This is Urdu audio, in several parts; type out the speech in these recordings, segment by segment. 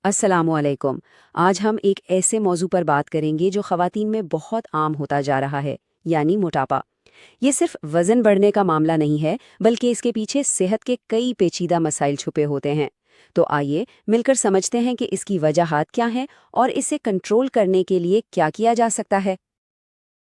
السلام علیکم۔ آج ہم ایک ایسے موضوع پر بات کریں گے جو خواتین میں بہت عام ہوتا جا رہا ہے، یعنی موٹاپا۔ یہ صرف وزن بڑھنے کا معاملہ نہیں ہے، بلکہ اس کے پیچھے صحت کے کئی پیچیدہ مسائل چھپے ہوتے ہیں۔ تو آئیے مل کر سمجھتے ہیں کہ اس کی وجوہات کیا ہیں اور اسے کنٹرول کرنے کے لیے کیا کیا جا سکتا ہے۔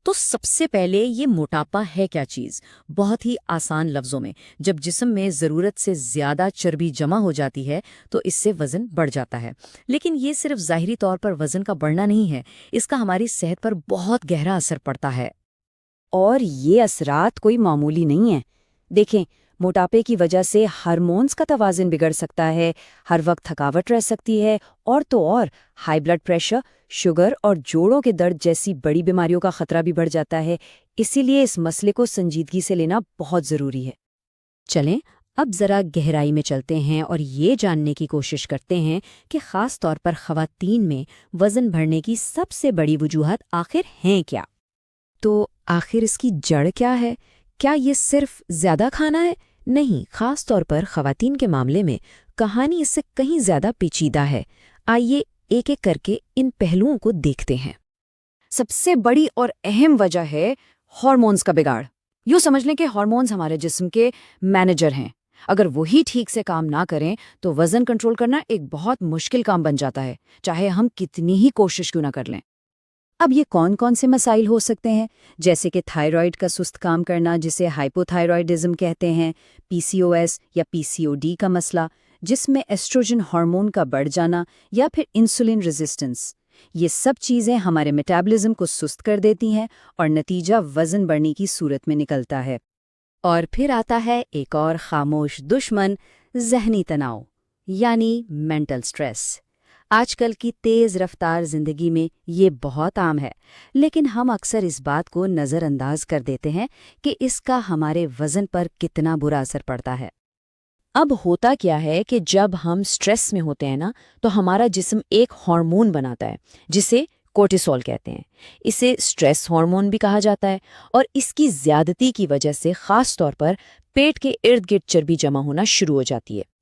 تو سب سے پہلے یہ موٹاپا ہے کیا چیز؟ بہت ہی آسان لفظوں میں، جب جسم میں ضرورت سے زیادہ چربی جمع ہو جاتی ہے تو اس سے وزن بڑھ جاتا ہے۔ لیکن یہ صرف ظاہری طور پر وزن کا بڑھنا نہیں ہے، اس کا ہماری صحت پر بہت گہرا اثر پڑتا ہے۔ اور یہ اثرات کوئی معمولی نہیں ہیں۔ دیکھیں، موٹاپے کی وجہ سے ہارمونز کا توازن بگڑ سکتا ہے، ہر وقت تھکاوٹ رہ سکتی ہے، اور ہائی بلڈ پریشر، شوگر اور جوڑوں کے درد جیسی بڑی بیماریوں کا خطرہ بھی بڑھ جاتا ہے۔ اسی لیے اس مسئلے کو سنجیدگی سے لینا بہت ضروری ہے۔ چلیں اب ذرا گہرائی میں چلتے ہیں اور یہ جاننے کی کوشش کرتے ہیں کہ خاص طور پر خواتین میں وزن بڑھنے کی سب سے بڑی وجوہات آخر ہیں کیا؟ تو آخر اس کی جڑ کیا ہے؟ کیا یہ صرف زیادہ کھانا ہے؟ نہیں، خاص طور پر خواتین کے معاملے میں کہانی اس سے کہیں زیادہ پیچیدہ ہے۔ آئیے ایک ایک کر کے ان پہلوؤں کو دیکھتے ہیں۔ سب سے بڑی اور اہم وجہ ہے ہارمونز کا بگاڑ۔ یوں سمجھ لیں کہ ہارمونز ہمارے جسم کے مینیجر ہیں۔ اگر وہی ٹھیک سے کام نہ کریں تو وزن کنٹرول کرنا ایک بہت مشکل کام بن جاتا ہے، چاہے ہم کتنی ہی کوشش کیوں نہ کر لیں۔ اب یہ کون کون سے مسائل ہو سکتے ہیں؟ جیسے کہ تھائرائیڈ کا سست کام کرنا، جسے ہائپوتھائرائیڈزم کہتے ہیں، پی سی او ایس یا پی سی او ڈی کا مسئلہ، جس میں ایسٹروجن ہارمون کا بڑھ جانا، یا پھر انسولین ریزسٹنس۔ یہ سب چیزیں ہمارے میٹابولزم کو سست کر دیتی ہیں اور نتیجہ وزن بڑھنے کی صورت میں نکلتا ہے۔ اور پھر آتا ہے ایک اور خاموش دشمن، ذہنی تناؤ، یعنی مینٹل سٹریس۔ آج کل کی تیز رفتار زندگی میں یہ بہت عام ہے، لیکن ہم اکثر اس بات کو نظر انداز کر دیتے ہیں کہ اس کا ہمارے وزن پر کتنا برا اثر پڑتا ہے۔ اب ہوتا کیا ہے کہ جب ہم سٹریس میں ہوتے ہیں تو ہمارا جسم ایک ہارمون بناتا ہے جسے کورٹیسول کہتے ہیں۔ اسے سٹریس ہارمون بھی کہا جاتا ہے، اور اس کی زیادتی کی وجہ سے خاص طور پر پیٹ کے ارد گرد چربی جمع ہونا شروع ہو جاتی ہے۔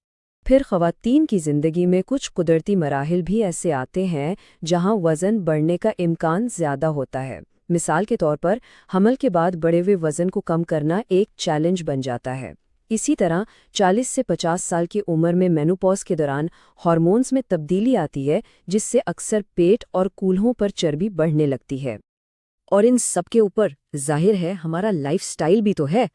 پھر خواتین کی زندگی میں کچھ قدرتی مراحل بھی ایسے آتے ہیں جہاں وزن بڑھنے کا امکان زیادہ ہوتا ہے۔ مثال کے طور پر حمل کے بعد بڑھے ہوئے وزن کو کم کرنا ایک چیلنج بن جاتا ہے۔ اسی طرح 40 سے 50 سال کی عمر میں مینوپاز کے دوران ہارمونز میں تبدیلی آتی ہے، جس سے اکثر پیٹ اور کولہوں پر چربی بڑھنے لگتی ہے۔ اور ان سب کے اوپر ظاہر ہے ہمارا لائف سٹائل بھی تو ہے۔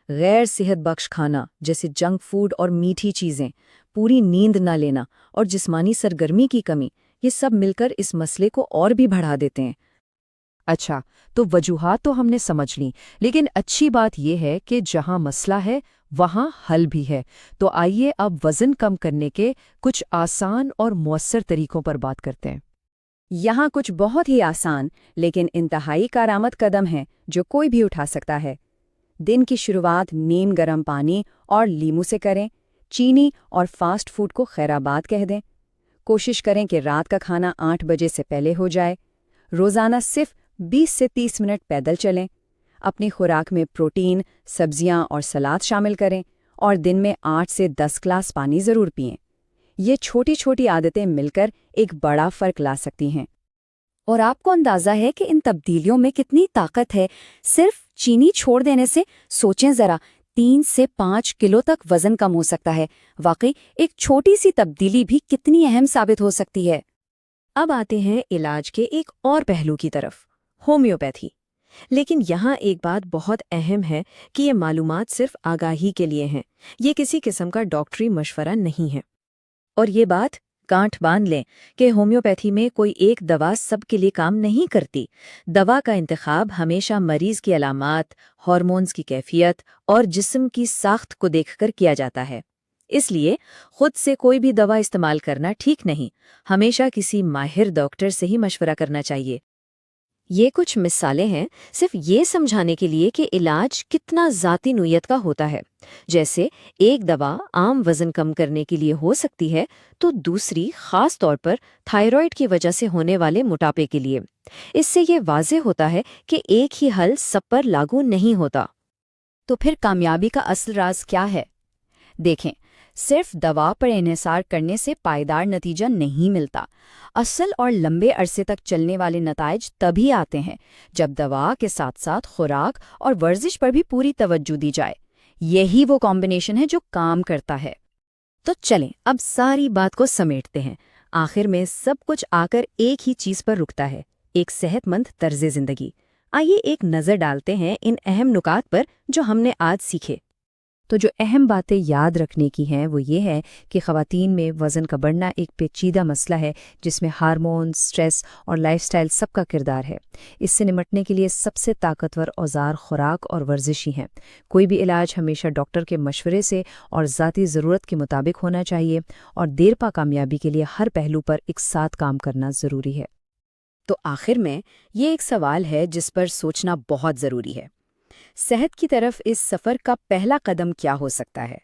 غیر صحت بخش کھانا جیسے جنک فوڈ اور میٹھی چیزیں، پوری نیند نہ لینا اور جسمانی سرگرمی کی کمی، یہ سب مل کر اس مسئلے کو اور بھی بڑھا دیتے ہیں۔ اچھا، تو وجوہات تو ہم نے سمجھ لیں، لیکن اچھی بات یہ ہے کہ جہاں مسئلہ ہے وہاں حل بھی ہے۔ تو آئیے اب وزن کم کرنے کے کچھ آسان اور مؤثر طریقوں پر بات کرتے ہیں۔ یہاں کچھ بہت ہی آسان لیکن انتہائی کارآمد قدم ہیں جو کوئی بھی اٹھا سکتا ہے۔ دن کی شروعات نیم گرم پانی اور لیموں سے کریں۔ چینی اور فاسٹ فوڈ کو خیر آباد کہہ دیں۔ کوشش کریں کہ رات کا کھانا 8 بجے سے پہلے ہو جائے۔ روزانہ صرف 20 سے 30 منٹ پیدل چلیں۔ اپنی خوراک میں پروٹین، سبزیاں اور سلاد شامل کریں، اور دن میں 8 سے 10 گلاس پانی ضرور پئیں۔ یہ چھوٹی چھوٹی عادتیں مل کر ایک بڑا فرق لا سکتی ہیں۔ اور آپ کو اندازہ ہے کہ ان تبدیلیوں میں کتنی طاقت ہے؟ صرف چینی چھوڑ دینے سے سوچیں ذرا، 3 سے 5 کلو تک وزن کم ہو سکتا ہے۔ واقعی ایک چھوٹی سی تبدیلی بھی کتنی اہم ثابت ہو سکتی ہے۔ اب آتے ہیں علاج کے ایک اور پہلو کی طرف، ہومیوپیتھی۔ لیکن یہاں ایک بات بہت اہم ہے کہ یہ معلومات صرف آگاہی کے لیے ہیں، یہ کسی قسم کا ڈاکٹری مشورہ نہیں ہے۔ اور یہ بات گانٹھ باندھ لیں کہ ہومیوپیتھی میں کوئی ایک دوا سب کے لیے کام نہیں کرتی۔ دوا کا انتخاب ہمیشہ مریض کی علامات، ہارمونز کی کیفیت اور جسم کی ساخت کو دیکھ کر کیا جاتا ہے۔ اس لیے خود سے کوئی بھی دوا استعمال کرنا ٹھیک نہیں، ہمیشہ کسی ماہر ڈاکٹر سے ہی مشورہ کرنا چاہیے۔ یہ کچھ مثالیں ہیں صرف یہ سمجھانے کے لیے کہ علاج کتنا ذاتی نوعیت کا ہوتا ہے۔ جیسے ایک دوا عام وزن کم کرنے کے لیے ہو سکتی ہے تو دوسری خاص طور پر تھائرائیڈ کی وجہ سے ہونے والے موٹاپے کے لیے۔ اس سے یہ واضح ہوتا ہے کہ ایک ہی حل سب پر لاگو نہیں ہوتا۔ تو پھر کامیابی کا اصل راز کیا ہے؟ دیکھیں، صرف دوا پر انحصار کرنے سے پائیدار نتیجہ نہیں ملتا۔ اصل اور لمبے عرصے تک چلنے والے نتائج تبھی آتے ہیں جب دوا کے ساتھ ساتھ خوراک اور ورزش پر بھی پوری توجہ دی جائے۔ یہی وہ کمبینیشن ہے جو کام کرتا ہے۔ تو چلیں اب ساری بات کو سمیٹتے ہیں۔ آخر میں سب کچھ آ کر ایک ہی چیز پر رکتا ہے، ایک صحت مند طرز زندگی۔ آئیے ایک نظر ڈالتے ہیں ان اہم نکات پر جو ہم نے آج سیکھے۔ تو جو اہم باتیں یاد رکھنے کی ہیں وہ یہ ہے کہ خواتین میں وزن کا بڑھنا ایک پیچیدہ مسئلہ ہے جس میں ہارمون، سٹریس اور لائف سٹائل سب کا کردار ہے۔ اس سے نمٹنے کے لیے سب سے طاقتور اوزار خوراک اور ورزش ہی ہیں۔ کوئی بھی علاج ہمیشہ ڈاکٹر کے مشورے سے اور ذاتی ضرورت کے مطابق ہونا چاہیے، اور دیر پا کامیابی کے لیے ہر پہلو پر ایک ساتھ کام کرنا ضروری ہے۔ تو آخر میں یہ ایک سوال ہے جس پر سوچنا بہت ضروری ہے۔ صحت کی طرف اس سفر کا پہلا قدم کیا ہو سکتا ہے؟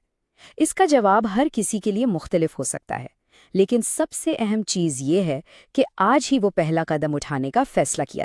اس کا جواب ہر کسی کے لیے مختلف ہو سکتا ہے، لیکن سب سے اہم چیز یہ ہے کہ آج ہی وہ پہلا قدم اٹھانے کا فیصلہ کیا